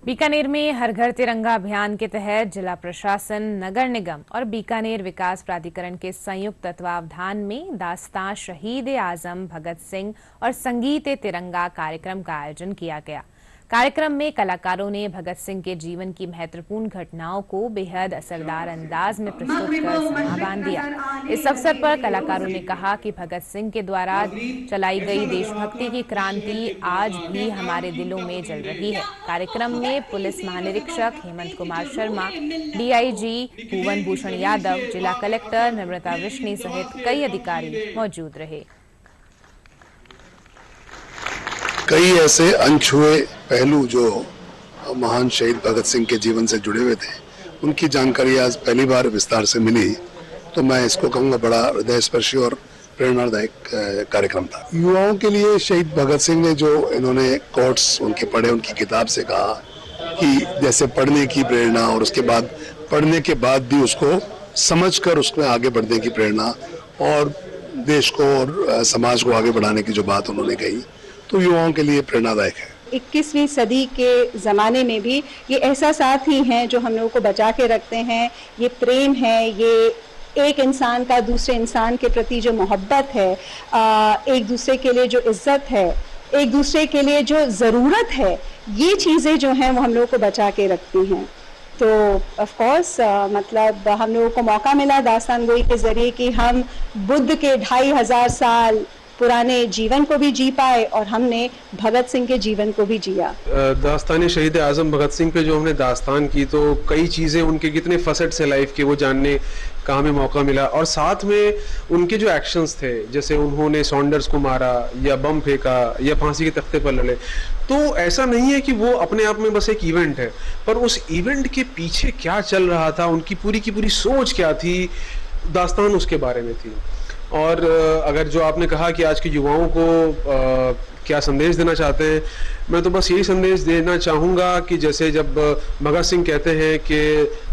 बीकानेर में हर घर तिरंगा अभियान के तहत जिला प्रशासन, नगर निगम और बीकानेर विकास प्राधिकरण के संयुक्त तत्वावधान में दास्तां शहीद आजम भगत सिंह और संगीत तिरंगा कार्यक्रम का आयोजन किया गया। कार्यक्रम में कलाकारों ने भगत सिंह के जीवन की महत्वपूर्ण घटनाओं को बेहद असरदार अंदाज में प्रस्तुत कर समा बांध दिया। इस अवसर पर कलाकारों ने कहा कि भगत सिंह के द्वारा चलाई गई देशभक्ति की क्रांति आज भी हमारे दिलों में जल रही है। कार्यक्रम में पुलिस महानिरीक्षक हेमंत कुमार शर्मा, डीआईजी भुवन भूषण यादव, जिला कलेक्टर नम्रता विश्नी सहित कई अधिकारी मौजूद रहे। कई ऐसे अनछुए पहलू जो महान शहीद भगत सिंह के जीवन से जुड़े हुए थे, उनकी जानकारी आज पहली बार विस्तार से मिली, तो मैं इसको कहूँगा बड़ा हृदय स्पर्शी और प्रेरणादायक कार्यक्रम था। युवाओं के लिए शहीद भगत सिंह ने जो इन्होंने कोट्स उनके पढ़े, उनकी किताब से कहा कि जैसे पढ़ने की प्रेरणा और उसके बाद पढ़ने के बाद भी उसको समझकर उसमें आगे बढ़ने की प्रेरणा और देश को और समाज को आगे बढ़ाने की जो बात उन्होंने कही, तो युवाओं के लिए प्रेरणादायक है। 21वीं सदी के ज़माने में भी ये एहसासात ही हैं जो हम लोगों को बचा के रखते हैं। ये प्रेम है, ये एक इंसान का दूसरे इंसान के प्रति जो मोहब्बत है, एक दूसरे के लिए जो इज्जत है, एक दूसरे के लिए जो ज़रूरत है, ये चीज़ें जो हैं वो हम लोगों को बचा के रखती हैं। तो ऑफ कोर्स मतलब हम लोगों को मौका मिला दास्तान गोई के ज़रिए कि हम बुद्ध के 2500 साल पुराने जीवन को भी जी पाए और हमने भगत सिंह के जीवन को भी जिया। दास्तान शहीद आजम भगत सिंह पे जो हमने दास्तान की, तो कई चीज़ें उनके कितने फसेट्स है लाइफ के वो जानने का हमें मौका मिला। और साथ में उनके जो एक्शंस थे, जैसे उन्होंने सॉन्डर्स को मारा या बम फेंका या फांसी के तख्ते पर लड़े, तो ऐसा नहीं है कि वो अपने आप में बस एक इवेंट है, पर उस इवेंट के पीछे क्या चल रहा था, उनकी पूरी की पूरी सोच क्या थी, दास्तान उसके बारे में थी। और अगर जो आपने कहा कि आज के युवाओं को क्या संदेश देना चाहते हैं, मैं तो बस यही संदेश देना चाहूँगा कि जैसे जब भगत सिंह कहते हैं कि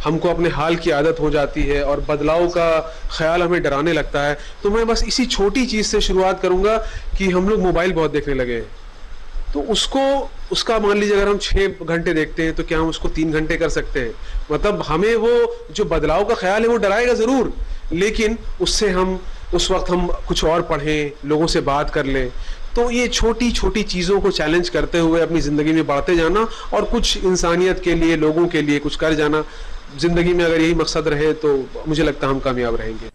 हमको अपने हाल की आदत हो जाती है और बदलाव का ख्याल हमें डराने लगता है, तो मैं बस इसी छोटी चीज़ से शुरुआत करूँगा कि हम लोग मोबाइल बहुत देखने लगे हैं, तो उसका मान लीजिए अगर हम 6 घंटे देखते हैं तो क्या हम उसको 3 घंटे कर सकते हैं? मतलब हमें वो जो बदलाव का ख्याल है वो डराएगा ज़रूर, लेकिन उससे हम उस वक्त हम कुछ और पढ़ें, लोगों से बात कर लें। तो ये छोटी छोटी चीज़ों को चैलेंज करते हुए अपनी ज़िंदगी में बढ़ते जाना और कुछ इंसानियत के लिए, लोगों के लिए कुछ कर जाना, ज़िंदगी में अगर यही मकसद रहे तो मुझे लगता है हम कामयाब रहेंगे।